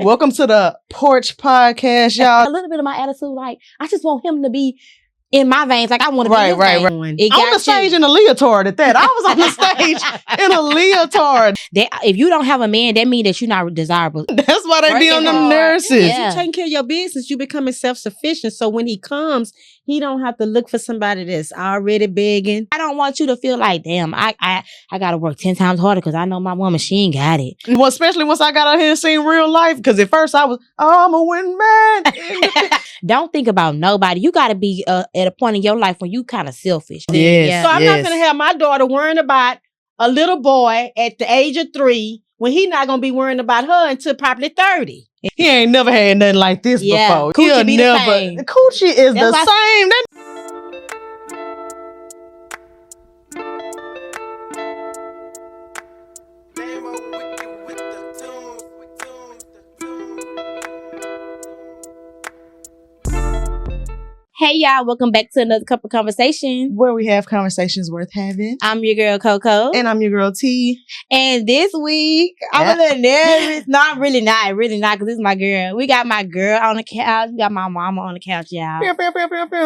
Welcome to the Porch Podcast, y'all. A little bit of my attitude, like, I just want him to be in my veins. Like, I want to be his Right. On the stage in a leotard at that. I was on the stage in a leotard. If you don't have a man, that means that you're not desirable. That's why they be on them nurses. Yeah. You're taking care of your business. You're becoming self-sufficient. So when he comes, he don't have to look for somebody that's already begging. I don't want you to feel like, damn, I got to work 10 times harder because I know my woman, she ain't got it. Well, especially once I got out here and seen real life. Because at first I was, I'm a win man. Don't think about nobody. You got to be at a point in your life when you kind of selfish. Yes, So I'm not going to have my daughter worrying about a little boy at the age of 3 when he not going to be worrying about her until probably 30. He ain't never had nothing like this before. Coochie be the same. The coochie is the same. Hey y'all, welcome back to another Cup of Conversation, where we have conversations worth having. I'm your girl Coco. And I'm your girl T. And this week, I'm a little nervous. Not really not, because this is my girl. We got my girl on the couch. We got my mama on the couch, y'all.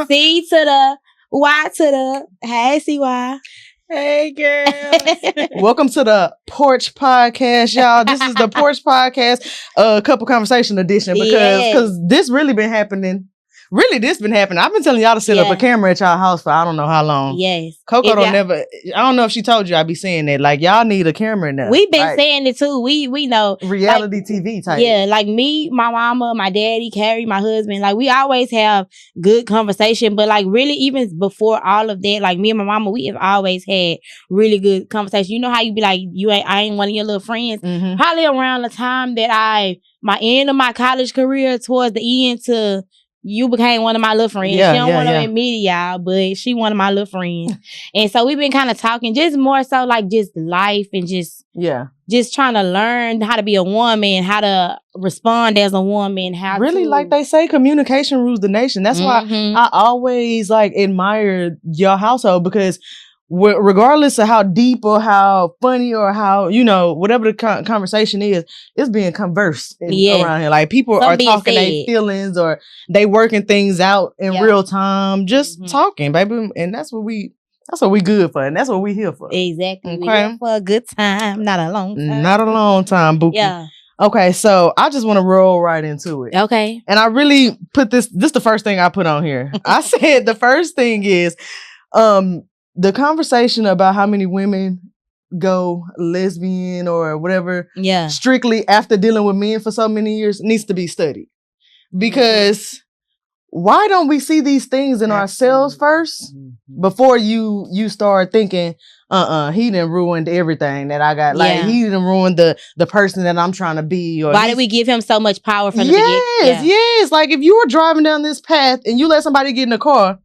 C to the Y to the, hey CY. Hey, girl. Welcome to the Porch Podcast, y'all. This is the Porch Podcast, Cup of Conversation edition, because this really been happening. This been happening. I've been telling y'all to set up a camera at y'all house for I don't know how long. Yes. Coco I don't know if she told you I be saying that. Like, y'all need a camera in there. We've been saying it too. We know. Reality TV type. Yeah, like me, my mama, my daddy, Carrie, my husband. Like, we always have good conversation. But like, really, even before all of that, like me and my mama, we have always had really good conversation. You know how you be like, I ain't one of your little friends. Mm-hmm. Probably around the time that my end of my college career, towards the end to... You became one of my little friends. She don't want to admit it, y'all, but she one of my little friends. And so we've been kind of talking just more so like just life and just trying to learn how to be a woman, how to respond as a woman, how really to... like they say, communication rules the nation. That's why I always like admire your household, because regardless of how deep or how funny or how, whatever the conversation is, it's being conversed around here. Like, people are talking their feelings, or they working things out in real time, just talking, baby. And that's what we good for, and that's what we here for. Exactly. Okay? We here for a good time, not a long time. Not a long time, Bookie. Yeah. Okay, so I just want to roll right into it. Okay. And I really put this the first thing I put on here. I said the first thing is, the conversation about how many women go lesbian or whatever, strictly after dealing with men for so many years, needs to be studied. Because why don't we see these things in ourselves first before you start thinking, he done ruined everything that I got. Like, he done ruined the person that I'm trying to be. Or why did we give him so much power from the beginning? Yes. Like, if you were driving down this path and you let somebody get in a car,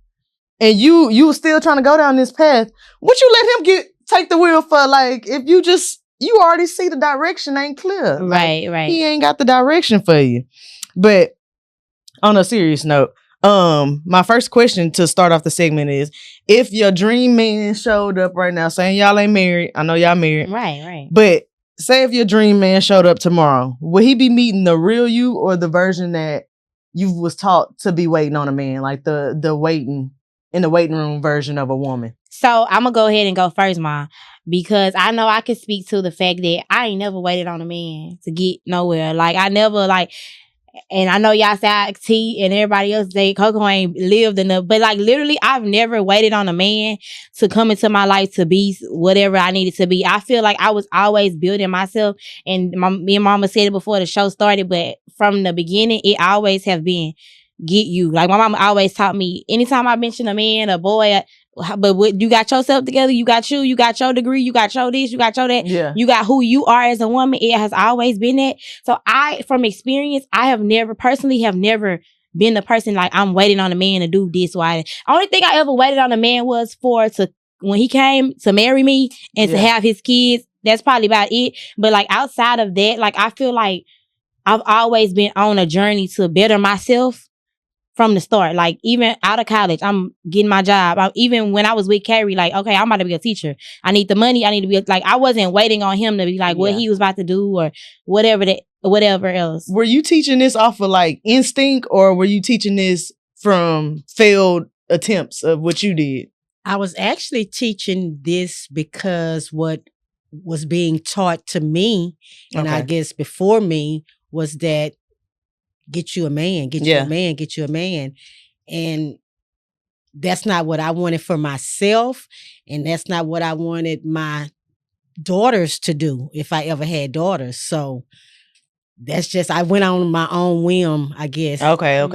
and you were still trying to go down this path, would you let him take the wheel for? Like, if you already see the direction ain't clear. Right. He ain't got the direction for you. But on a serious note, my first question to start off the segment is, if your dream man showed up right now, saying y'all ain't married, I know y'all married. Right. But say if your dream man showed up tomorrow, would he be meeting the real you or the version that you was taught to be waiting on a man? Like the waiting in the waiting room version of a woman. So I'm going to go ahead and go first, Ma, because I know I can speak to the fact that I ain't never waited on a man to get nowhere. Like, I never, like, and I know y'all say T and everybody else say Coco ain't lived enough, but like, literally, I've never waited on a man to come into my life to be whatever I needed to be. I feel like I was always building myself, and me and Mama said it before the show started, but from the beginning, it always have been get you. Like, my mama always taught me, anytime I mention a man, a boy, but what, you got yourself together, you got your degree, you got your this, you got your that, you got who you are as a woman. It has always been that. So from experience, I have never been the person like, I'm waiting on a man to do this. Only thing I ever waited on a man was when he came to marry me and to have his kids. That's probably about it. But like, outside of that, like, I feel like I've always been on a journey to better myself. from the start. Like, even out of college, I'm getting my job. Even when I was with Carrie, like, okay, I'm about to be a teacher. I need the money. I need to be like, I wasn't waiting on him to be like what he was about to do or whatever else. Were you teaching this off of like instinct, or were you teaching this from failed attempts of what you did? I was actually teaching this because what was being taught to me, and I guess before me, was that get you a man, get you a man, get you a man. And that's not what I wanted for myself. And that's not what I wanted my daughters to do if I ever had daughters. So that's just, I went on my own whim, I guess. Okay.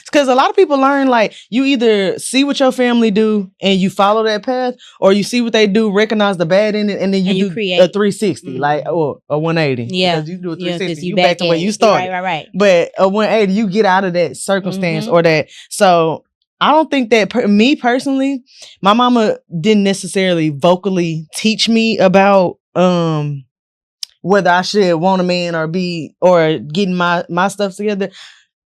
Because a lot of people learn, like, you either see what your family do and you follow that path, or you see what they do, recognize the bad in it, and then you do create a 360, like, or a 180. Yeah. Because you do a 360, you back to where you started. Right. But a 180, you get out of that circumstance or that. So I don't think that, me personally, my mama didn't necessarily vocally teach me about, whether I should want a man or getting my stuff together,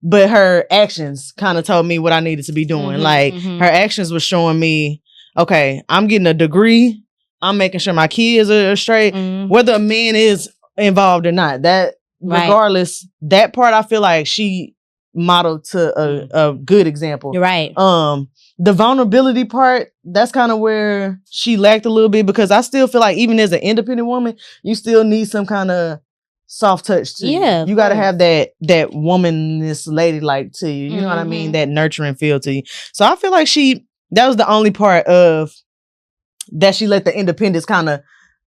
but her actions kind of told me what I needed to be doing. Her actions was showing me, okay, I'm getting a degree. I'm making sure my kids are straight, whether a man is involved or not. That regardless, that part I feel like she modeled to a good example. You're right. The vulnerability part, that's kind of where she lacked a little bit, because I still feel like even as an independent woman, you still need some kind of soft touch to you. You got to have that womanness ladylike to you. You know what I mean? That nurturing feel to you. So I feel like that was the only part of that she let the independence kind of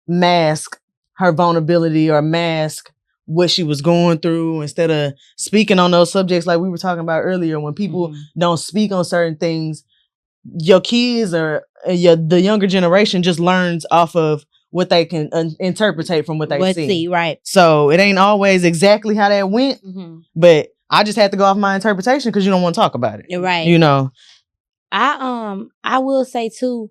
mask her vulnerability or mask what she was going through, instead of speaking on those subjects like we were talking about earlier. When people don't speak on certain things, your kids or the younger generation just learns off of what they can interpretate from what they see. Right. So it ain't always exactly how that went, but I just had to go off my interpretation because you don't want to talk about it. You're right. You know, I will say too,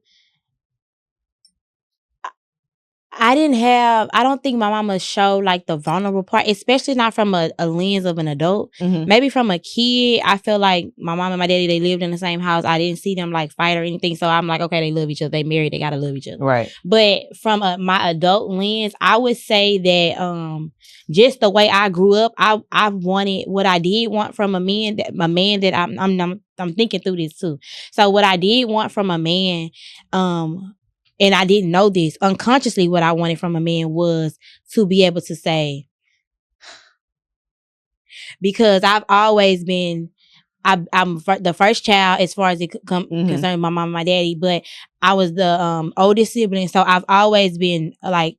I don't think my mama showed like the vulnerable part, especially not from a lens of an adult. Maybe from a kid, I feel like my mom and my daddy, they lived in the same house. I didn't see them like fight or anything. So I'm like, okay, they love each other. They married. They got to love each other. Right. But from my adult lens, I would say that just the way I grew up, I wanted what I did want from a man that I'm thinking through this too. So what I did want from a man, and I didn't know this, unconsciously what I wanted from a man was to be able to say, because I've always been, I'm the first child as far as it concerned my mom and my daddy, but I was the oldest sibling. So I've always been like,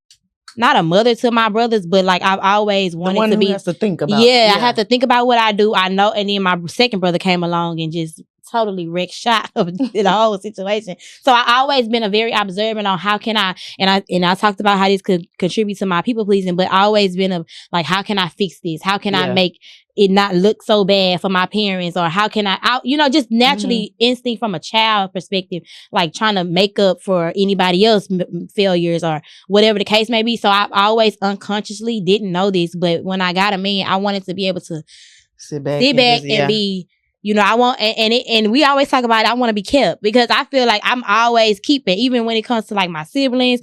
not a mother to my brothers, but like I've always wanted the one to be. Who has to think about. Yeah, I have to think about what I do. I know, and then my second brother came along and just totally wrecked shop of the whole situation. So I always been a very observant on how can I, and I talked about how this could contribute to my people pleasing, but I always been like, how can I fix this? How can I make it not look so bad for my parents? Or how can I just naturally instinct from a child perspective, like trying to make up for anybody else failures or whatever the case may be. So I always unconsciously didn't know this, but when I got a man, I wanted to be able to sit back and be, I want, and we always talk about, I want to be kept, because I feel like I'm always keeping, even when it comes to like my siblings,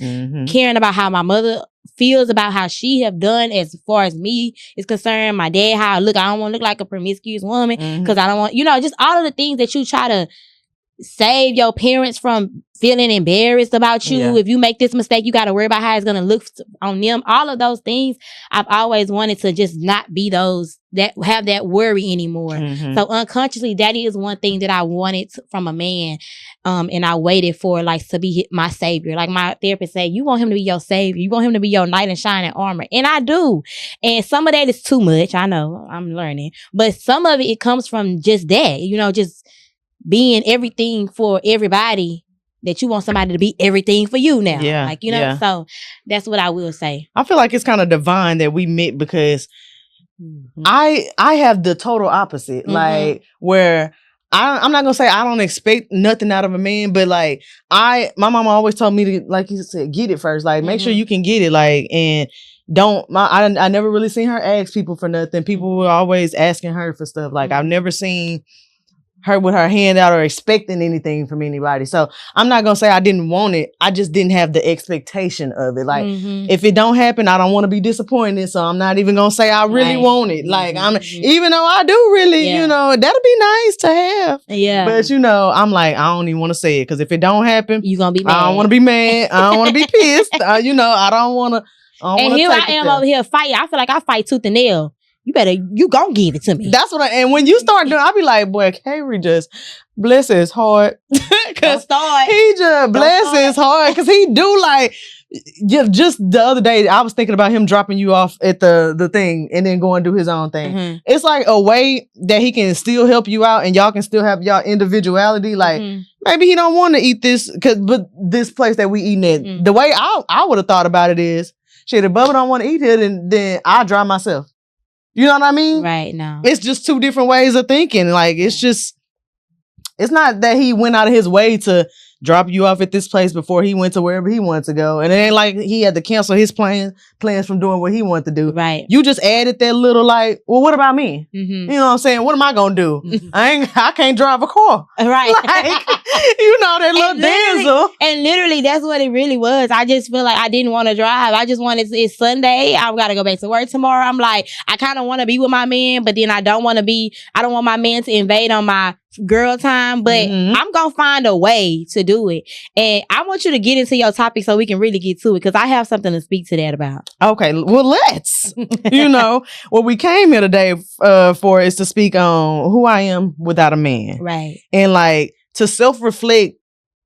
caring about how my mother feels about how she have done as far as me is concerned, my dad, how I look. I don't want to look like a promiscuous woman, because I don't want, just all of the things that you try to save your parents from feeling embarrassed about you. Yeah. If you make this mistake, you got to worry about how it's going to look on them. All of those things, I've always wanted to just not be those that have that worry anymore. So unconsciously, that is one thing that I wanted from a man. And I waited for like to be my savior. Like my therapist said, you want him to be your savior. You want him to be your knight in shining armor. And I do. And some of that is too much. I know, I'm learning. But some of it comes from just that, just being everything for everybody, that you want somebody to be everything for you now. Yeah. Like, so that's what I will say. I feel like it's kind of divine that we met, because I have the total opposite. Like, where I'm not gonna say I don't expect nothing out of a man, but like my mama always told me to, like you said, get it first. Like, make sure you can get it. Like, and I never really seen her ask people for nothing. People were always asking her for stuff. Like, I've never seen her with her hand out or expecting anything from anybody. So I'm not gonna say I didn't want it. I just didn't have the expectation of it. Like if it don't happen, I don't want to be disappointed. So I'm not even gonna say I really want it. Like even though I do really, you know, that'll be nice to have. Yeah. But you know, I'm like, I don't even want to say it because if it don't happen, you gonna be mad. I don't want to be mad. I don't want to be pissed. You know, I don't want to. And here I am over here fighting. I feel like I fight tooth and nail. You gon' give it to me. That's what and when you start doing, I'll be like, boy, Henry just bless his heart. Cause he just bless his heart. Cause he do like, just the other day, I was thinking about him dropping you off at the thing and then going do his own thing. It's like a way that he can still help you out and y'all can still have y'all individuality. Like maybe he don't want to eat this, but this place that we eating at, the way I would have thought about it is, shit, if Bubba don't want to eat here, then I'll drive myself. You know what I mean? Right, no. It's just two different ways of thinking. Like, it's not that he went out of his way to drop you off at this place before he went to wherever he wanted to go. And it ain't like he had to cancel his plans from doing what he wanted to do. Right. You just added that little like, well, what about me? You know what I'm saying? What am I gonna do? I can't drive a car. Right. Like, you know, that little damsel. And literally, that's what it really was. I just feel like I didn't want to drive. I just wanted, it's Sunday. I've got to go back to work tomorrow. I'm like, I kind of want to be with my man, but then I don't want my man to invade on my girl time, but I'm gonna find a way to do it. And I want you to get into your topic so we can really get to it, because I have something to speak to that about. Okay, well, let's. You know, what we came here today for is to speak on who I am without a man. Right. And like to self-reflect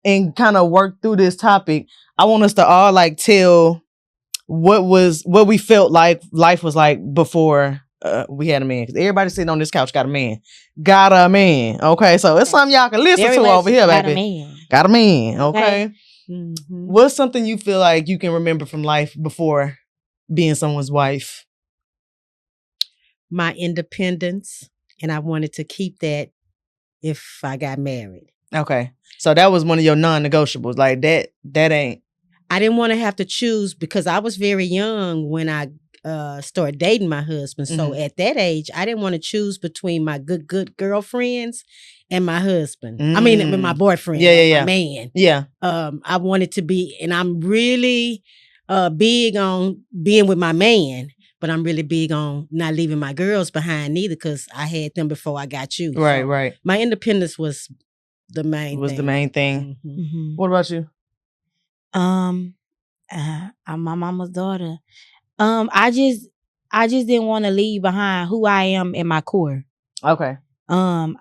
and kind of work through this topic. I want us to all like tell what we felt like life was like before we had a man. Because everybody sitting on this couch got a man. Got a man. Okay, so it's something y'all can listen to over here, baby. Got a man. Okay. What's something you feel like you can remember from life before being someone's wife? My independence, and I wanted to keep that if I got married. Okay, so that was one of your non-negotiables. Like that ain't. I didn't want to have to choose because I was very young when I started dating my husband. So at that age, I didn't want to choose between my good girlfriends and my husband. I mean, my boyfriend, my man. Yeah. I wanted to be, and I'm really big on being with my man, but I'm really big on not leaving my girls behind neither, because I had them before I got you. Right, so right. My independence was the main thing. What about you? I'm my mama's daughter. I just didn't want to leave behind who I am in my core. Okay. I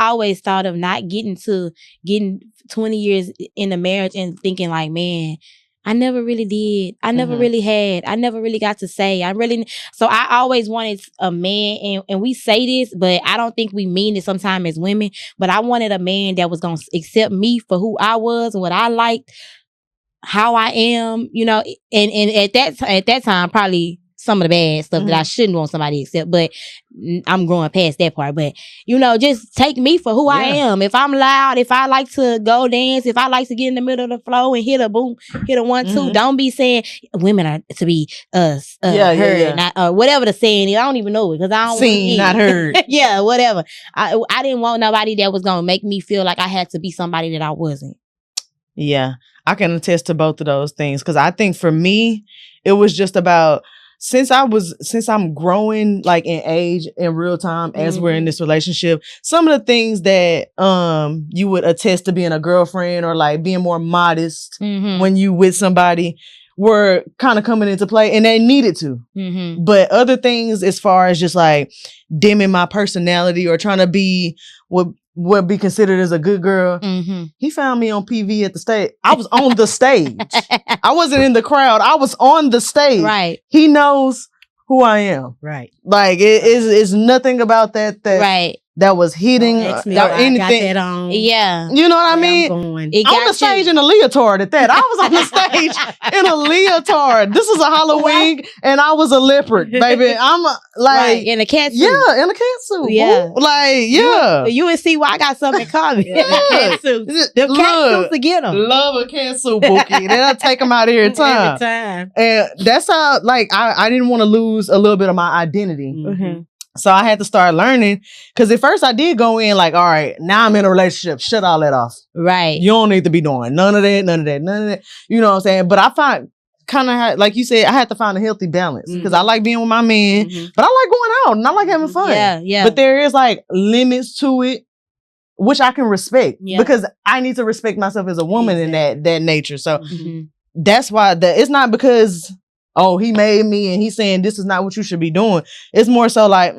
always thought of not getting 20 years in a marriage and thinking like, man, I never really did. I never really had. I never really got to say. So I always wanted a man, and we say this, but I don't think we mean it sometimes as women, but I wanted a man that was going to accept me for who I was, what I liked, how I am, you know, and at that time, probably some of the bad stuff that I shouldn't want somebody to accept, but I'm growing past that part. But, you know, just take me for who I am. If I'm loud, if I like to go dance, if I like to get in the middle of the flow and hit a 1-2, don't be saying women are to be heard, not whatever the saying is. I don't even know it because I don't seen, not heard. Yeah, whatever. I didn't want nobody that was gonna make me feel like I had to be somebody that I wasn't. Yeah, I can attest to both of those things, because I think for me, it was just about since I'm growing like in age in real time as we're in this relationship, some of the things that you would attest to being a girlfriend or like being more modest when you with somebody were kind of coming into play, and they needed to. But other things, as far as just like dimming my personality or trying to be what would be considered as a good girl, he found me on PV at the stage. I was on the stage. I wasn't in the crowd. I was on the stage. Right. He knows who I am. Right. Like it's nothing about that right. that was hitting or anything. I got that on. Yeah. You know what I mean? I'm on the stage in a leotard at that. I was on the stage in a leotard. This is a Halloween and I was a leopard, baby. I'm like in a cat suit. Yeah, in a cat suit. Yeah. Ooh, like, yeah. You would see why I got something in common. Yeah. Cat suits. The cat suits to get them. Love a cat suit, Bookie. Then I take them out every time. Every time. And that's how, like, I didn't want to lose a little bit of my identity. So I had to start learning, because at first I did go in like, all right, now I'm in a relationship. Shut all that off. Right. You don't need to be doing none of that. You know what I'm saying? But I find kind of like you said, I had to find a healthy balance, because I like being with my man, but I like going out and I like having fun. Yeah. But there is like limits to it, which I can respect, because I need to respect myself as a woman in that nature. So that's why it's not because, oh, he made me and he's saying this is not what you should be doing. It's more so like,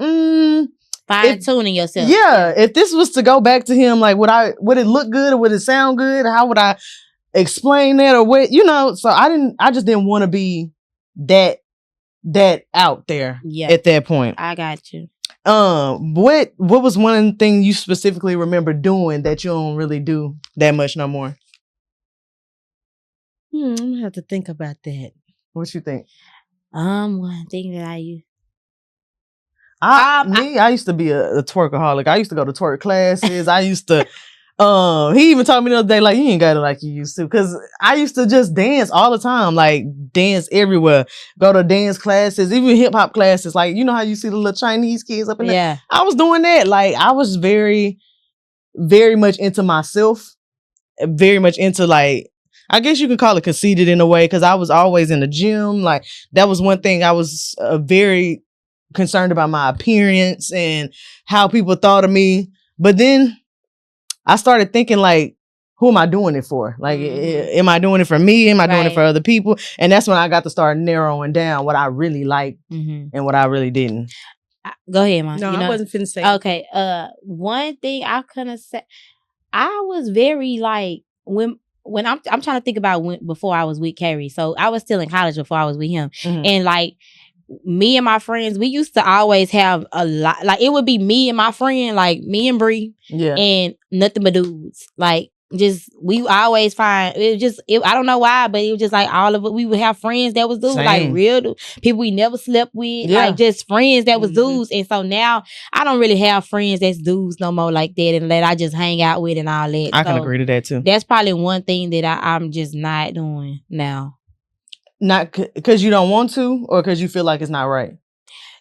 fine tuning yourself. Yeah. If this was to go back to him, like, would it look good or would it sound good? How would I explain that, or what, so I just didn't want to be that out there at that point. I got you. What was one thing you specifically remember doing that you don't really do that much no more? I'm gonna have to think about that. What you think? One thing that I use. I used to be a twerkaholic. I used to go to twerk classes. I used to, he even told me the other day, like, you ain't got it like you used to. Cause I used to just dance all the time, like dance everywhere, go to dance classes, even hip hop classes. Like, you know how you see the little Chinese kids up in there? Yeah. I was doing that. Like, I was very, very much into myself, very much into, like, I guess you could call it conceited in a way, because I was always in the gym. Like, that was one thing I was very concerned about, my appearance and how people thought of me. But then I started thinking, like, who am I doing it for? Like, am I doing it for me? Am I doing it for other people? And that's when I got to start narrowing down what I really liked and what I really didn't. Go ahead, Mom. No, I wasn't finna say. Okay. One thing I couldn't say, I was very like, when I'm trying to think about before I was with Carrie. So I was still in college before I was with him. And like, me and my friends, we used to always have a lot. Like, it would be me and my friend, like me and Bree, and nothing but dudes. Like, just, we always find, it was just, I don't know why, but it was just like all of it. We would have friends that was dudes, like real people we never slept with, like just friends that was dudes. And so now I don't really have friends that's dudes no more like that, and that I just hang out with and all that. I can agree to that too. That's probably one thing that I'm just not doing now. Not because you don't want to, or because you feel like it's not right?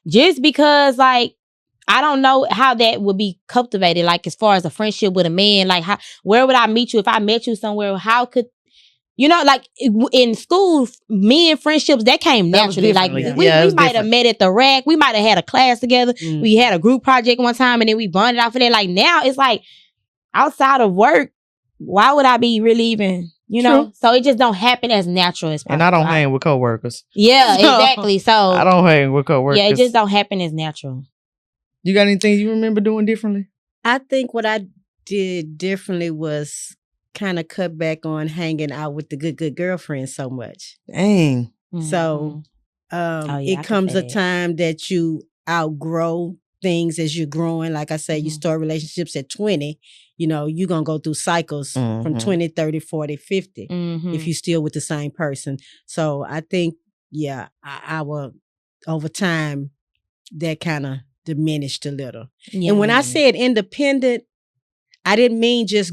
Just because, like, I don't know how that would be cultivated, like, as far as a friendship with a man. Like, where would I meet you if I met you somewhere? How could, like, in school, men friendships, that came naturally. Like, we might have met at the rack. We might have had a class together. We had a group project one time, and then we bonded off of that. Like, now it's like, outside of work, why would I be really even... True. So it just don't happen as natural as possible. And I don't hang with coworkers. Yeah, exactly. So I don't hang with coworkers. Yeah, it just don't happen as natural. You got anything you remember doing differently? I think what I did differently was kind of cut back on hanging out with the good girlfriends so much. Dang. So it comes a time that you outgrow things as you're growing. Like I say, you start relationships at 20. You're going to go through cycles from 20, 30, 40, 50 if you're still with the same person. So I think, I will, over time, that kind of diminished a little. Yeah. And when I said independent, I didn't mean just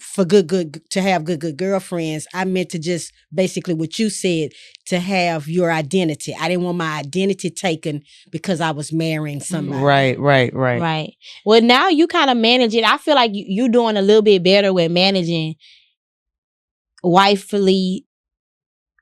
for to have good girlfriends. I meant to just basically what you said, to have your identity. I didn't want my identity taken because I was marrying somebody. Right. Well, now you kind of manage it. I feel like you're doing a little bit better with managing wifely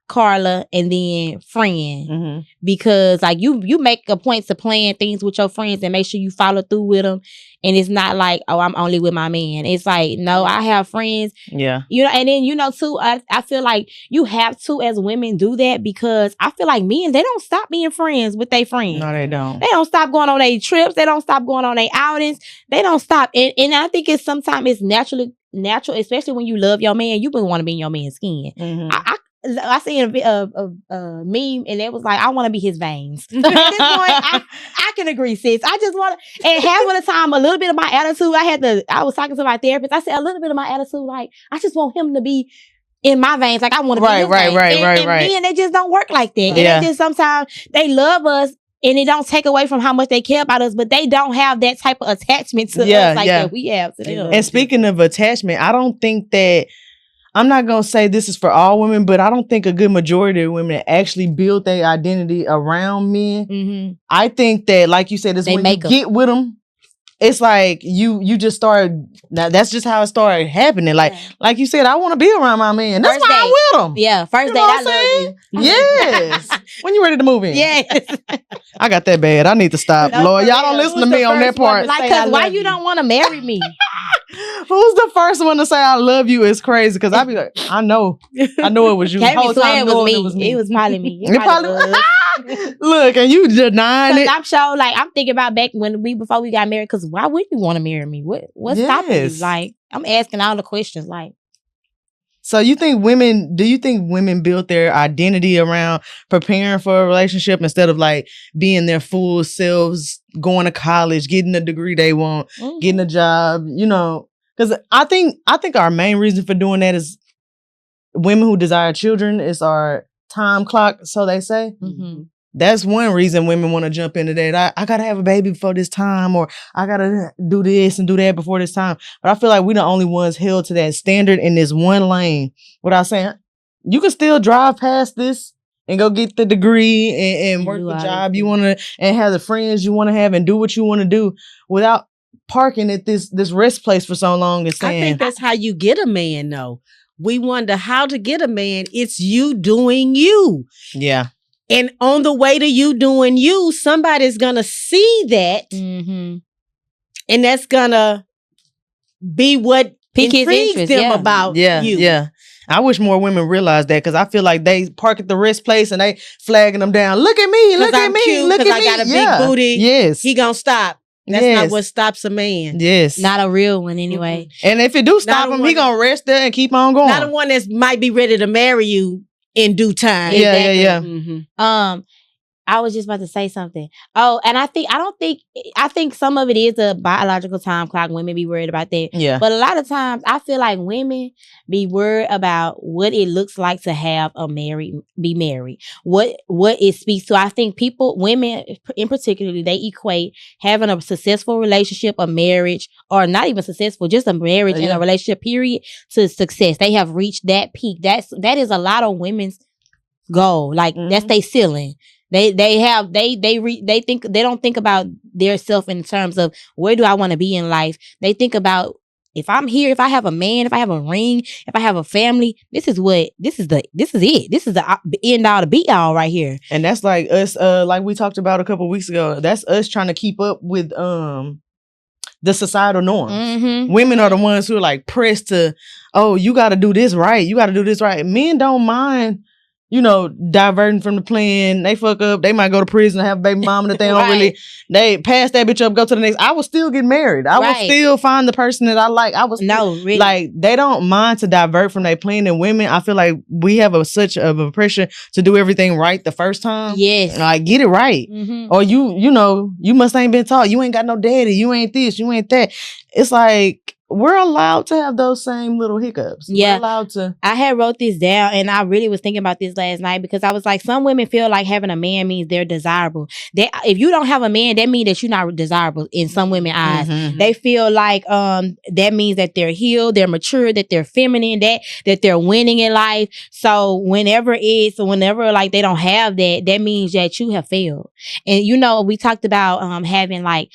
Carla and then friend, because like you make a point to plan things with your friends and make sure you follow through with them, and it's not like, oh, I'm only with my man. It's like, no, I have friends. Yeah, and then too, I feel like you have to, as women, do that, because I feel like men, they don't stop being friends with their friends. No, they don't. They don't stop going on their trips. They don't stop going on their outings. They don't stop, and I think it's sometimes it's natural, especially when you love your man. You want to be in your man's skin. I seen a meme, and it was like, I want to be his veins. At this point, I can agree, sis. I just want to, and half of the time, a little bit of my attitude, I was talking to my therapist. I said, a little bit of my attitude, like, I just want him to be in my veins. Like, I want to be his veins. Right. Men, they just don't work like that. And they just, sometimes, they love us, and it don't take away from how much they care about us, but they don't have that type of attachment to us like that we have to them. And speaking of attachment, I don't think that I'm not going to say this is for all women, but I don't think a good majority of women actually build their identity around men. Mm-hmm. I think that, like you said, it's when you get with them, it's like you just start. Now that's just how it started happening. Like you said, I want to be around my man. That's why I'm with him. Yeah, first date, I love you. Yes. When you ready to move in? Yes. I got that bad. I need to stop. Lord, y'all don't listen to me on that part. Like, cause why you don't want to marry me? Who's the first one to say I love you is crazy? Because I be like, I know it was you. Can't be swear it was me. It was probably me. It probably was. Look, and you denying it. I'm sure, like, I'm thinking about back before we got married. Because why would you want to marry me? What's stopping you? Like, I'm asking all the questions. Like, so do you think women built their identity around preparing for a relationship instead of like being their full selves, going to college, getting the degree they want, getting a job? You know, because I think our main reason for doing that is women who desire children is our time clock, so they say. Mm-hmm. That's one reason women want to jump into that. I gotta have a baby before this time, or I gotta do this and do that before this time. But I feel like we're the only ones held to that standard in this one lane without saying, you can still drive past this and go get the degree and work the job you want to and have the friends you want to have and do what you want to do without parking at this rest place for so long and saying. I think that's how you get a man, though. We wonder how to get a man. It's you doing you. Yeah. And on the way to you doing you, somebody's going to see that. Mm-hmm. And that's going to be what intrigues them about you. Yeah. I wish more women realized that because I feel like they park at the rest place and they flagging them down. Look at me. Look at me. Cute, look at me. I got a big booty. Yes. He going to stop. That's not what stops a man. Yes. Not a real one anyway. Mm-hmm. And if it do stop him, he going to rest there and keep on going. Not the one that might be ready to marry you in due time. Yeah. Mm-hmm. I was just about to say something. Oh, and I think some of it is a biological time clock. Women be worried about that. Yeah. But a lot of times I feel like women be worried about what it looks like to have be married. What it speaks to. I think women in particular, they equate having a successful relationship, a marriage, or not even successful, just a marriage and a relationship period to success. They have reached that peak. That is a lot of women's goal. Like that's their ceiling. They think they don't think about their self in terms of where do I want to be in life. They think about if I'm here, if I have a man, if I have a ring, if I have a family, this is it. This is the end all, the be all right here. And that's like us, like we talked about a couple of weeks ago. That's us trying to keep up with the societal norms. Mm-hmm. Women are the ones who are like pressed to, oh, you got to do this right. You got to do this right. Men don't mind, diverting from the plan. They fuck up. They might go to prison and have a baby mama that they don't really, they pass that bitch up, go to the next. I would still get married. I would still find the person that I like. Really. Like, they don't mind to divert from their plan. And women, I feel like we have such a pressure to do everything right the first time. Yes. Like, get it right. Mm-hmm. Or you must ain't been taught. You ain't got no daddy. You ain't this. You ain't that. It's like, we're allowed to have those same little hiccups. Yeah. We're allowed to. I had wrote this down and I really was thinking about this last night because I was like, some women feel like having a man means they're desirable. If you don't have a man, that means that you're not desirable in some women's eyes. Mm-hmm. They feel like that means that they're healed, they're mature, that they're feminine, that they're winning in life. So whenever like they don't have that, that means that you have failed. And we talked about having like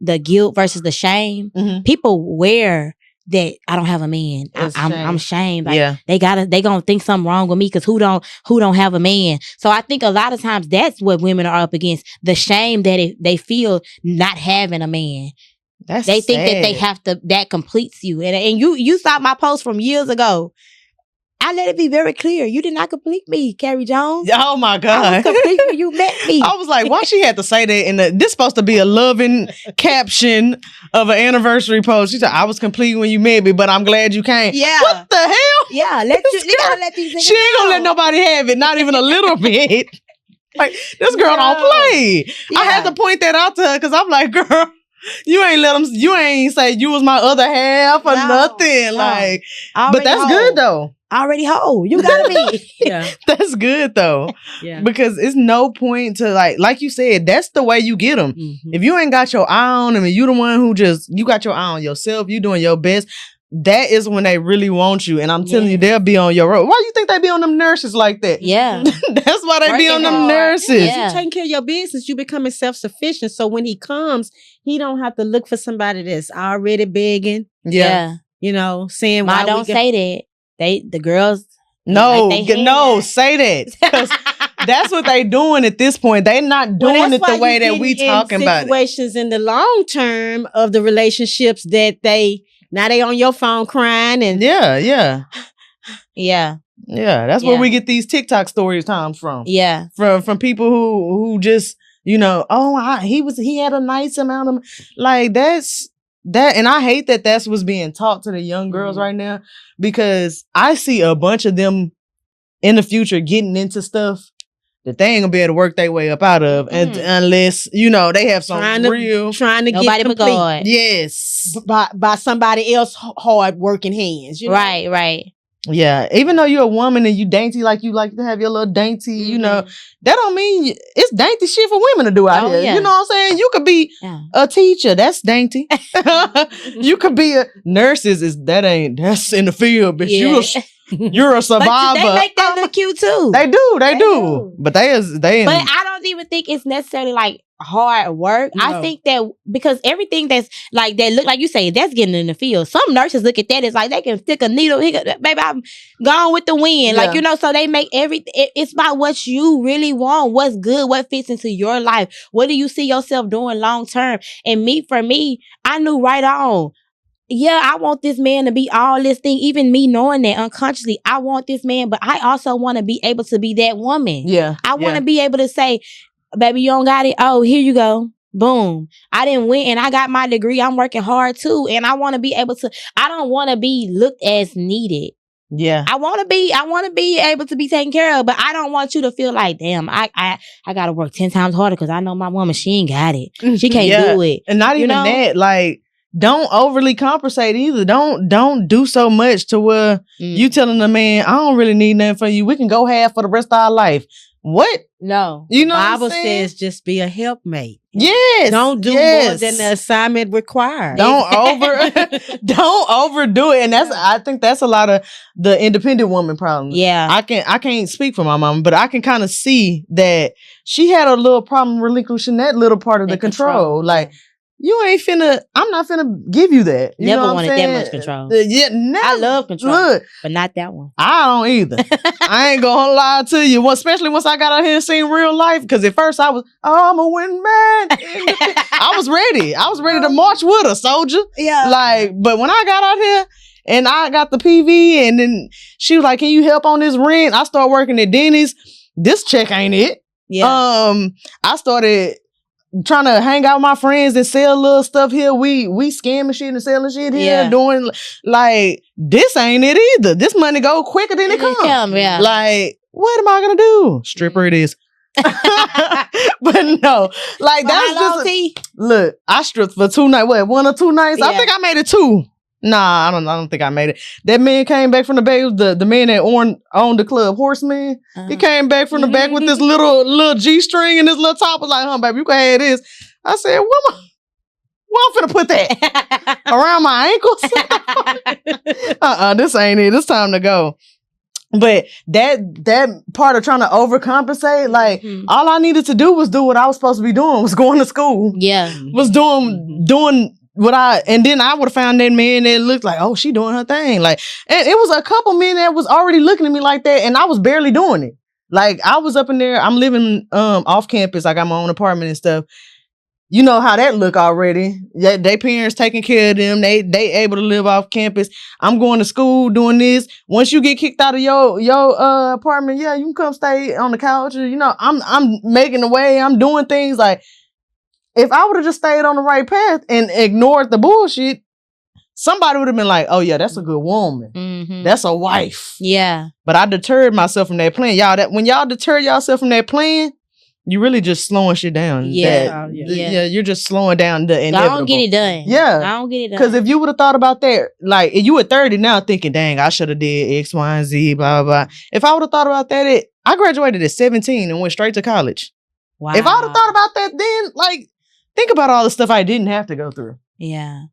the guilt versus the shame. Mm-hmm. People wear that I don't have a man. I'm shamed. Like, they gonna think something wrong with me because who don't have a man. So I think a lot of times that's what women are up against. The shame that they feel not having a man. They think that they have to, that completes you. And you saw my post from years ago. I let it be very clear. You did not complete me, Carrie Jones. Oh my God. I was complete when you met me. I was like, why she had to say that? This supposed to be a loving caption of an anniversary post. She said, I was complete when you met me, but I'm glad you came. Yeah. What the hell? Yeah. You gotta let these She ain't gonna let nobody have it, not even a little bit. Like, this girl don't play. Yeah. I had to point that out to her because I'm like, girl, you ain't say you was my other half or nothing. No. Like, but that's good though. Already whole. You gotta be. Yeah. That's good though. Yeah. Because it's no point to like you said, that's the way you get them. Mm-hmm. If you ain't got your eye on them and you the one who you got your eye on yourself, you doing your best, that is when they really want you. And I'm telling you, they'll be on your road. Why you think they be on them nurses like that? Yeah. That's why they be on them nurses. You taking care of your business, you becoming self-sufficient. So when he comes, he don't have to look for somebody that's already begging. Yeah. You know, saying why don't say that. The girls. No, say that. Because that's what they doing at this point. They not doing it the way that we talking about it. Situations in the long term of the relationships that they on your phone crying and yeah. That's where we get these TikTok stories times from. Yeah, from people who just he had a nice amount of like that's. That and I hate that that's what's being taught to the young girls right now, because I see a bunch of them in the future getting into stuff that they ain't gonna be able to work their way up out of, unless they have some trying to nobody get complete. But God. Yes, by somebody else hard working hands. Right. Yeah, even though you're a woman and you dainty, like you like to have your little dainty, that don't mean it's dainty shit for women to do out here. Yeah. You know what I'm saying? You could be a teacher, that's dainty. You could be a nurses, that's in the field, bitch. Yeah. You're a survivor. But they make that look cute too. They do. But they. But I don't even think it's necessarily like hard work. No. I think that because everything that's like that look like you say that's getting in the field. Some nurses look at that as like they can stick a needle. Baby, I'm gone with the wind. Like so they make everything. It's about what you really want. What's good. What fits into your life. What do you see yourself doing long term? And for me, I knew right on. Yeah, I want this man to be all this thing. Even me knowing that unconsciously, I want this man, but I also want to be able to be that woman. Yeah. I want to be able to say, baby, you don't got it? Oh, here you go. Boom. I didn't win and I got my degree. I'm working hard too. And I want to be able to, I don't want to be looked as needed. Yeah. I want to be able to be taken care of, but I don't want you to feel like, damn, I got to work 10 times harder because I know my woman, she ain't got it. She can't do it. And not even that, like, don't overly compensate either. Don't do so much to where you telling the man, I don't really need nothing from you. We can go half for the rest of our life. What? No. You know the Bible what I'm saying? Says just be a helpmate. Yes. Don't do more than the assignment required. Don't overdo it. And I think that's a lot of the independent woman problem. Yeah. I can't speak for my mom, but I can kind of see that she had a little problem relinquishing that little part of the control. Like, I'm not finna give you that. You never wanted that much control. Never. I love control, but not that one. I don't either. I ain't gonna lie to you. Especially once I got out here and seen real life. Because at first I was, I'm a win man. I was ready. I was ready to march with a soldier. Yeah. But when I got out here and I got the PV and then she was like, can you help on this rent? I started working at Denny's. This check ain't it. Yeah. I started trying to hang out with my friends and sell little stuff here. We scamming shit and selling shit here, doing like this ain't it either. This money go quicker than it comes. Yeah. Like, what am I gonna do? Stripper it is. But no, like that's just look. I stripped for 2 nights. What, 1 or 2 nights? I think I made it 2. Nah, I don't think I made it. That man came back from the back. The man that owned the club, Horseman. He came back from the back with this little G-string and this little top. Was like, baby, you can have this. I said, where I'm finna put that? Around my ankles? This ain't it. It's time to go. But that part of trying to overcompensate, like all I needed to do was do what I was supposed to be doing, was going to school. Yeah. Was doing and then I would have found that man that looked like, oh, she doing her thing. Like, and it was a couple men that was already looking at me like that, and I was barely doing it. Like, I was up in there, I'm living off campus. I got my own apartment and stuff. You know how that look already. They parents taking care of them. They able to live off campus. I'm going to school doing this. Once you get kicked out of your apartment, you can come stay on the couch. I'm making the way. I'm doing things like. If I would have just stayed on the right path and ignored the bullshit, somebody would have been like, oh yeah, that's a good woman. Mm-hmm. That's a wife. Yeah. But I deterred myself from that plan. When y'all deter yourself from that plan, you really just slowing shit down. Yeah. You're just slowing down the inevitable. I don't get it done. Yeah. I don't get it done. Because if you would have thought about that, like, if you were 30 now thinking, dang, I should have did X, Y, and Z, blah, blah, blah. If I would have thought about that, I graduated at 17 and went straight to college. Wow. If I would have thought about that then, like, think about all the stuff I didn't have to go through. Yeah.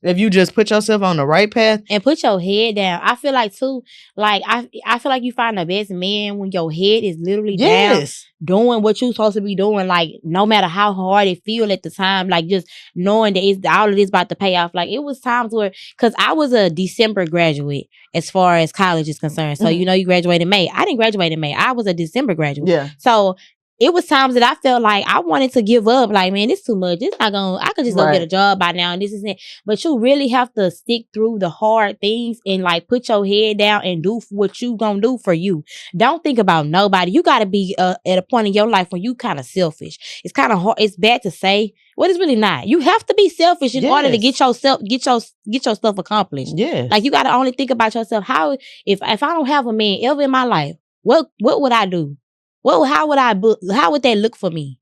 If you just put yourself on the right path and put your head down. I feel like too, like I feel like you find the best man when your head is literally down, doing what you're supposed to be doing. Like no matter how hard it feel at the time, like just knowing that it's all of this about to pay off. Like it was times where, because I was a December graduate as far as college is concerned. So you know you graduated in May. I didn't graduate in May. I was a December graduate. Yeah. So it was times that I felt like I wanted to give up. Like, man, it's too much. It's not gonna, I could just go get a job by now and this is it. But you really have to stick through the hard things and like put your head down and do what you gonna do for you. Don't think about nobody. You gotta be at a point in your life when you kind of selfish. It's kind of hard. It's bad to say, but it's really not. You have to be selfish in order to get your stuff accomplished. Yeah. Like you gotta only think about yourself. How, if I don't have a man ever in my life, what would I do? Well, how would that look for me?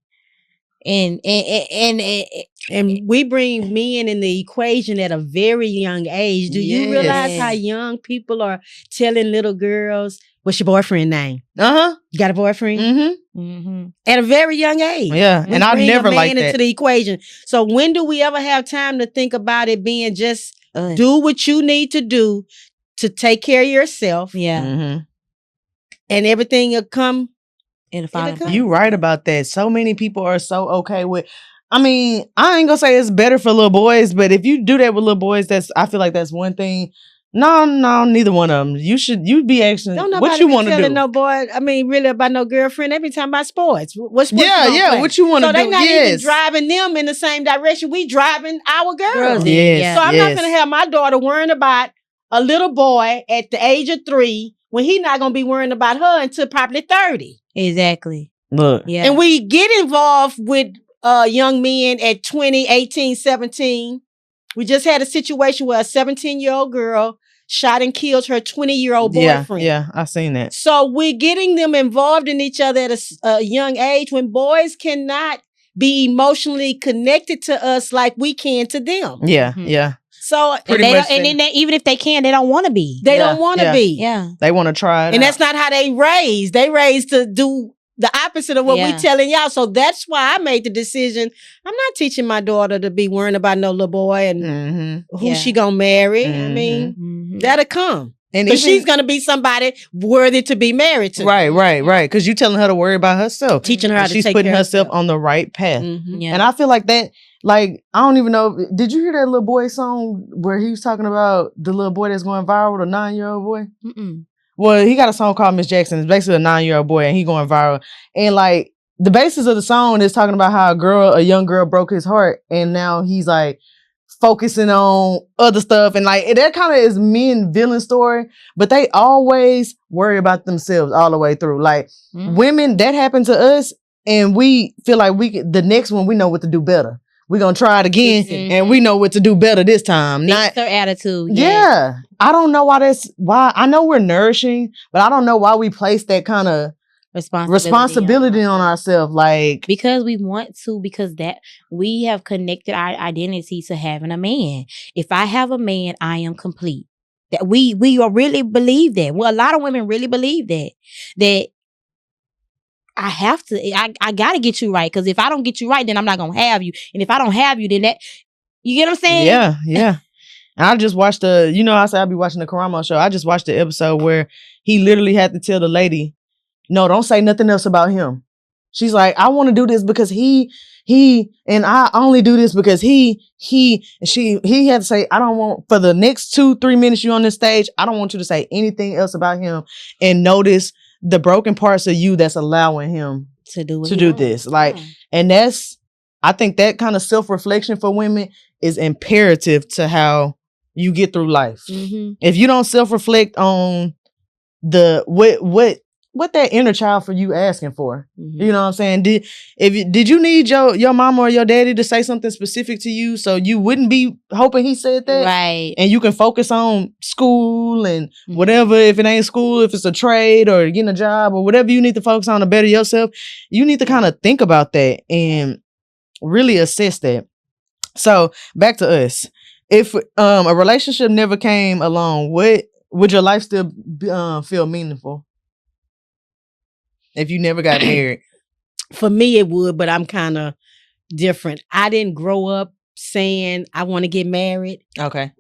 And we bring men in the equation at a very young age. Do you realize how young people are telling little girls, what's your boyfriend name? You got a boyfriend? At a very young age. Yeah, and I never liked that. Into the equation. So when do we ever have time to think about it being just do what you need to do to take care of yourself? Yeah. And everything will come. You right about that. So many people are so okay with, I mean, I ain't gonna say it's better for little boys, but if you do that with little boys, I feel like that's one thing. No, neither one of them. You'd be asking what you want to do. No boy, I mean, really about no girlfriend. Every time about sports. What sports? Yeah, what you want to do. So they're not even driving them in the same direction. We driving our girls. Yes. So I'm not gonna have my daughter worrying about a little boy at the age of 3 when he's not gonna be worrying about her until probably 30. Exactly. Look. Yeah. And we get involved with young men at 20, 18, 17. We just had a situation where a 17-year-old girl shot and killed her 20-year-old boyfriend. Yeah, I seen that. So we're getting them involved in each other at a young age when boys cannot be emotionally connected to us like we can to them. Yeah. So even if they can, they don't want to be. They don't want to be. Yeah. They want to try it. And that's not how they raise. They raise to do the opposite of what we telling y'all. So that's why I made the decision. I'm not teaching my daughter to be worrying about no little boy and who she gonna marry. I mean, that'll come. And she's gonna be somebody worthy to be married to. Right. Because you telling her to worry about herself. Teaching her how to take care of herself. She's putting herself on the right path. Yeah. And I feel like that, like, I don't even know. Did you hear that little boy song where he was talking about the little boy that's going viral, the 9-year-old boy? Well, he got a song called Miss Jackson. It's basically a 9-year-old boy and he going viral. And like the basis of the song is talking about how a young girl broke his heart and now he's like focusing on other stuff. And like that kind of is men villain story, but they always worry about themselves all the way through. Like women, that happened to us and we feel like the next one, we know what to do better. We're going to try it again and we know what to do better this time. Not their attitude. Yeah. I don't know why I know we're nourishing, but I don't know why we place that kind of responsibility on ourselves. Like, because we want to, because that we have connected our identity to having a man. If I have a man, I am complete. That we really believe that. Well, a lot of women really believe that I have to, I got to get you right. Because if I don't get you right, then I'm not going to have you. And if I don't have you, then that, you get what I'm saying? Yeah. And I just watched I said I'd be watching the Karamo show. I just watched the episode where he literally had to tell the lady, no, don't say nothing else about him. She's like, I want to do this because he, and I only do this because he had to say, I don't want, for the next 2-3 minutes you on this stage, I don't want you to say anything else about him and notice the broken parts of you that's allowing him to do this. Like, and I think that kind of self-reflection for women is imperative to how you get through life. If you don't self-reflect on what that inner child for you asking for, you know what I'm saying? Did you need your mama or your daddy to say something specific to you so you wouldn't be hoping he said that? Right. And you can focus on school and whatever, if it ain't school, if it's a trade or getting a job or whatever you need to focus on to better yourself, you need to kind of think about that and really assess that. So back to us. If a relationship never came along, would your life still feel meaningful? If you never got married? For me, it would, but I'm kind of different. I didn't grow up saying I want to get married. Okay.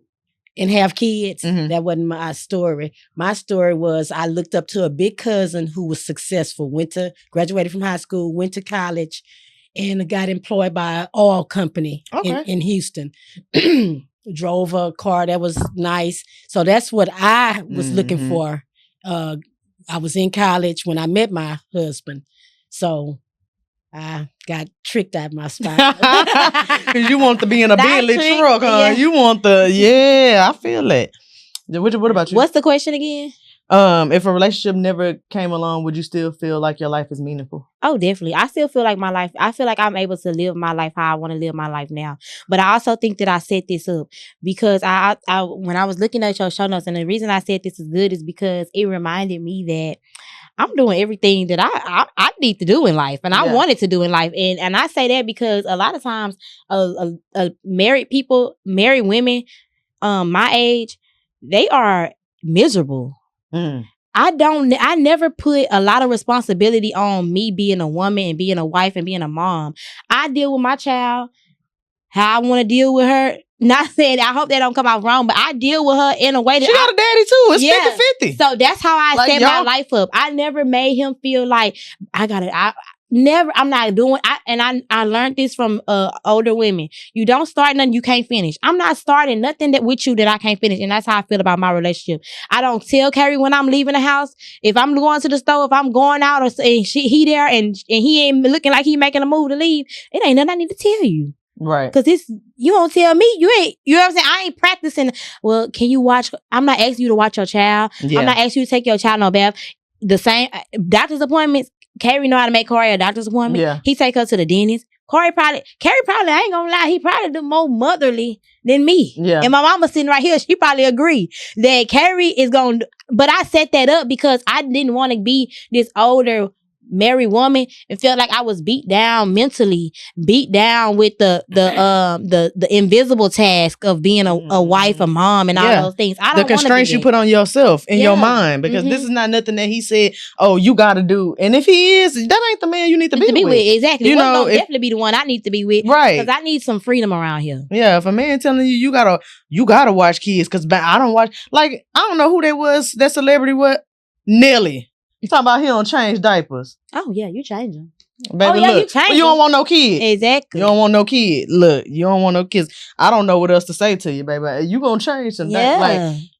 And have kids. Mm-hmm. That wasn't my story. My story was I looked up to a big cousin who was successful, graduated from high school, went to college, and got employed by an oil company in Houston. Drove a car that was nice. So that's what I was looking for. I was in college when I met my husband. So I got tricked out of my spot. Because you want to be in a Bentley truck, huh? Yeah. You want I feel that. What about you? What's the question again? If a relationship never came along, would you still feel like your life is meaningful? Oh, definitely. I still feel like I feel like I'm able to live my life how I want to live my life now. But I also think that I set this up because I when I was looking at your show notes, and the reason I said this is good is because it reminded me that I'm doing everything that I need to do in life and I wanted to do in life. And I say that because a lot of times married women my age, they are miserable. I never put a lot of responsibility on me being a woman and being a wife and being a mom. I deal with my child how I want to deal with her. Not saying I hope that don't come out wrong, but I deal with her in a way that she got a daddy too. It's 50-50. So that's how I set my life up. I never made him feel like I'm not doing. I learned this from older women. You don't start nothing you can't finish. I'm not starting nothing with you that I can't finish, and that's how I feel about my relationship. I don't tell Carrie when I'm leaving the house. If I'm going to the store, if I'm going out, and he there and he ain't looking like he making a move to leave, it ain't nothing I need to tell you. Right. Because you don't tell me. You know what I'm saying? I ain't practicing. Well, can you watch? I'm not asking you to watch your child. Yeah. I'm not asking you to take your child no bath. The same doctor's appointments. Carrie know how to make Corey a doctor's appointment. Yeah. He take her to the dentist. Carrie probably, I ain't gonna lie, he probably do more motherly than me. Yeah. And my mama sitting right here, she probably agree that Carrie is gonna, but I set that up because I didn't want to be this older married woman and felt like I was beat down mentally, beat down with the invisible task of being a wife, a mom, and all those things. I don't. The constraints you put on yourself in your mind, because this is not nothing that he said, oh, you got to do. And if he is, that ain't the man you need to be with. Exactly. You know, definitely be the one I need to be with, right? Because I need some freedom around here. Yeah, if a man telling you gotta watch kids, because I don't watch. Like, I don't know who that was. That celebrity, what? Nelly. You talking about he don't change diapers. Oh, yeah, you change them. Baby, look, you change you don't want no kid. Exactly. You don't want no kid. Look, you don't want no kids. I don't know what else to say to you, baby. You gonna change some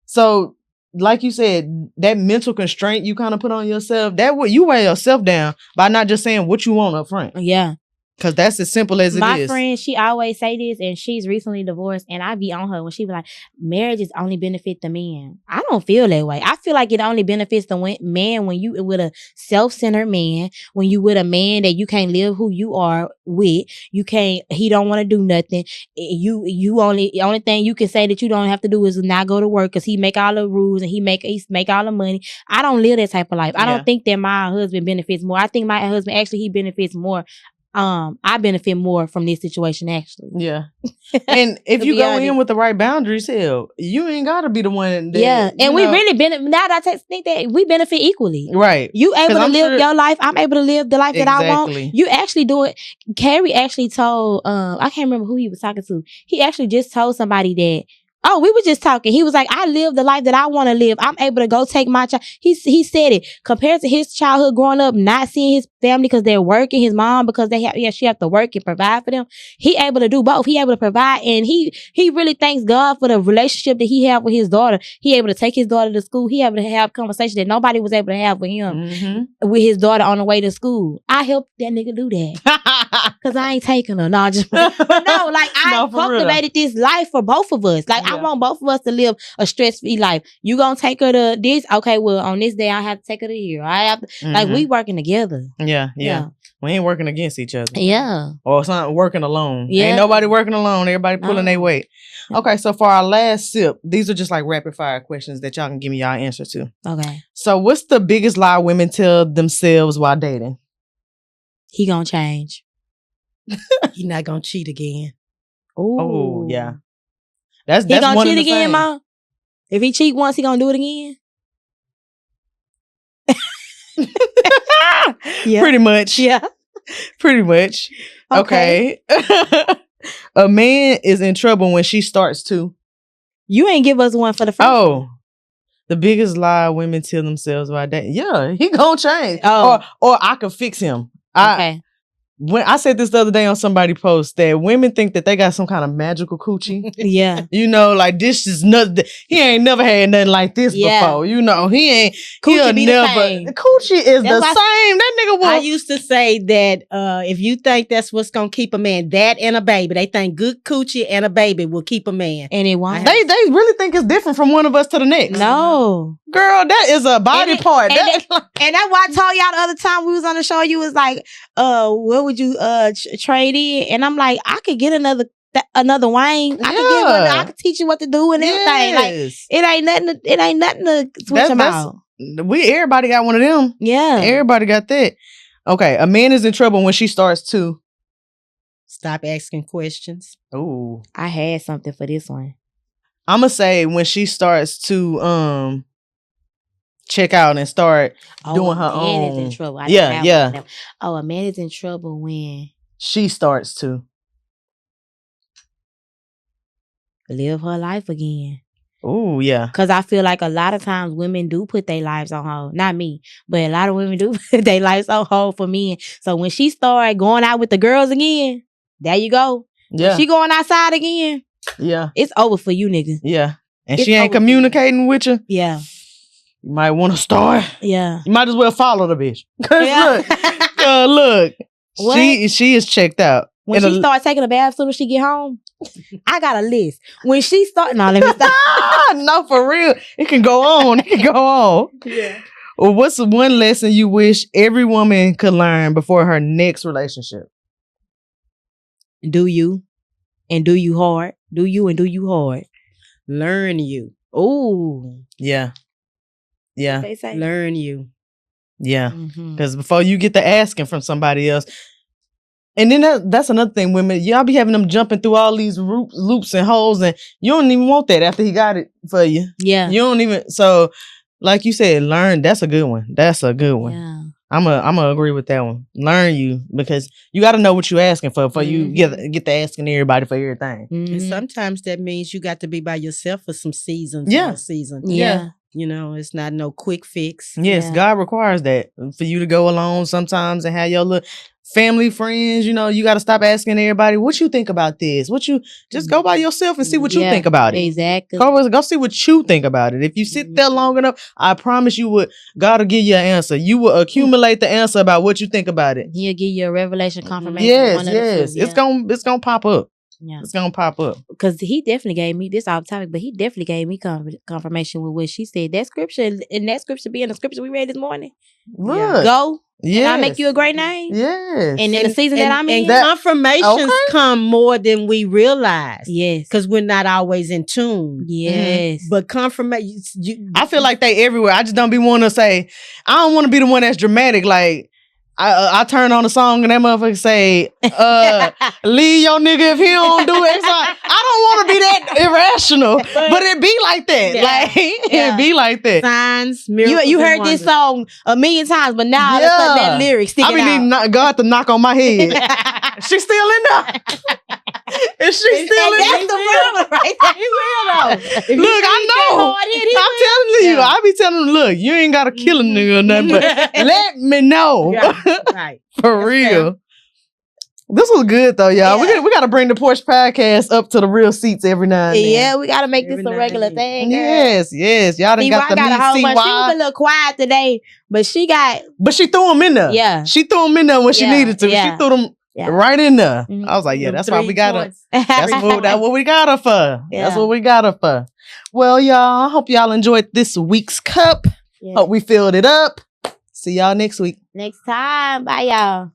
so, like you said, that mental constraint you kind of put on yourself, that what you weigh yourself down by not just saying what you want up front. Yeah. Because that's as simple as it is. My friend, she always say this, and she's recently divorced, and I be on her when she be like, marriages only benefit the man. I don't feel that way. I feel like it only benefits the man when you with a self-centered man, when you with a man that you can't live who you are with. He don't want to do nothing. The only thing you can say that you don't have to do is not go to work because he make all the rules and he make all the money. I don't live that type of life. I don't think that my husband benefits more. I think my husband actually, he benefits more. I benefit more from this situation, actually. Yeah. And if you go in with the right boundaries, hell, you ain't gotta be the one that, and we really benefit. Now that I think that we benefit equally. Right. You able to live your life, I'm able to live the life that I want. You actually do it. Carrie actually told I can't remember who he was talking to. He actually just told somebody that, oh, we were just talking. He was like, I live the life that I want to live. I'm able to go take my child. He said it. Compared to his childhood growing up, not seeing his family because they're working, his mom because she have to work and provide for them. He able to do both. He able to provide, and he really thanks God for the relationship that he had with his daughter. He able to take his daughter to school. He able to have conversations that nobody was able to have with him, with his daughter on the way to school. I helped that nigga do that. Cause I ain't taking her. No, but no, like I cultivated this life for both of us. Like I want both of us to live a stress-free life. You gonna take her to this? Okay, well on this day I have to take her to here. I have to, like we working together. Yeah. We ain't working against each other. Yeah. Or it's not working alone. Yeah. Ain't nobody working alone. Everybody pulling their weight. Okay, so for our last sip, these are just like rapid fire questions that y'all can give me y'all answer to. Okay. So what's the biggest lie women tell themselves while dating? He gonna change. He not gonna cheat again. Oh, yeah. That's he gonna one cheat of the again, things. Mom? If he cheat once, he gonna do it again? Yeah. Pretty much. Yeah. Pretty much. Okay. A man is in trouble when she starts to. You ain't give us one for the first. Oh, the biggest lie women tell themselves about that. Yeah, he gonna change. Oh. Or I can fix him. Okay. When I said this the other day on somebody post that women think that they got some kind of magical coochie. Yeah. You know, like this is nothing. He ain't never had nothing like this before. You know, he ain't. Coochie be never. The same. Coochie is the same. That nigga will. I used to say that if you think that's what's gonna keep a man, that and a baby, they think good coochie and a baby will keep a man. And it won't. They really think it's different from one of us to the next. No, girl, that is a body part. And that's why I told y'all the other time we was on the show. You was like, what would you trade in? And I'm like, I could get another Wayne. I could teach you what to do and everything. Like it ain't nothing to switch them out. Everybody got one of them. Yeah, everybody got that. Okay, a man is in trouble when she starts to stop asking questions. Ooh, I had something for this one. I'm gonna say when she starts to check out and start doing her own. A man is in trouble. Yeah. Oh, a man is in trouble when she starts to live her life again. Oh, yeah. Because I feel like a lot of times women do put their lives on hold. Not me, but a lot of women do put their lives on hold for men. So when she started going out with the girls again, there you go. Yeah. When she going outside again. Yeah. It's over for you, nigga. Yeah. And she ain't communicating with you. Yeah. You might want to start. Yeah. You might as well follow the bitch. Cause look, she is checked out. When she start taking a bath as soon as she get home, I got a list. When she start, no, let me stop. No, for real. It can go on. Yeah. Well, what's the one lesson you wish every woman could learn before her next relationship? Do you and do you hard. Do you and do you hard. Learn you. Ooh. Yeah. Yeah. What they say? Learn you. Yeah. Because before you get the asking from somebody else. And then that's another thing, women. Y'all be having them jumping through all these loops and holes, and you don't even want that after he got it for you. Yeah. You don't even. So, like you said, learn. That's a good one. That's a good one. Yeah. I'm gonna agree with that one. Learn you, because you got to know what you're asking for you get to asking everybody for everything. And sometimes that means you got to be by yourself for some seasons. Yeah. Yeah. You know, it's not no quick fix. Yes, God requires that for you to go alone sometimes and have your little family, friends. You know, you got to stop asking everybody, what you think about this? Just go by yourself and see what you think about it. Exactly. Go see what you think about it. If you sit there long enough, I promise you God will give you an answer. You will accumulate the answer about what you think about it. He'll give you a revelation confirmation. Yes. It's gonna pop up. Yeah. It's gonna pop up. Because he definitely gave me this off topic, but he definitely gave me confirmation with what she said. That scripture, and that scripture being the scripture we read this morning. Look. Go. Yes. And I make you a great name. Yes. And in the season that I'm in. And confirmations come more than we realize. Yes. Because we're not always in tune. Yes. But confirmation. I feel like they everywhere. I just don't be wanting to say, I don't want to be the one that's dramatic. Like, I turn on the song and that motherfucker say, leave your nigga if he don't do X. I don't want to be that irrational, but it be like that. Yeah. Like, it be like that. Signs, miracles. You heard this song a million times, but now all of a sudden that lyric sticking out. I be needing God to knock on my head. She's still in there. Is she still in there? That's the real right there. He will though. Look, I know. I'm telling you. I be telling him, look, you ain't got to kill a nigga or nothing, but let me know. Right. For real. This was good though, y'all. Yeah. We got to bring the Porch Podcast up to the real seats every now and then. Yeah, we got to make this a regular thing. Yes. Y'all done got the meet CY. She was a little quiet today, but she threw them in there. Yeah. She threw them in there when she needed to. Yeah. She threw them right in there. I was like, yeah, that's why we got her. That's what we got her for. Yeah. That's what we got her for. Well, y'all, I hope y'all enjoyed this week's cup. Yeah. Hope we filled it up. See y'all next week. Next time. Bye, y'all.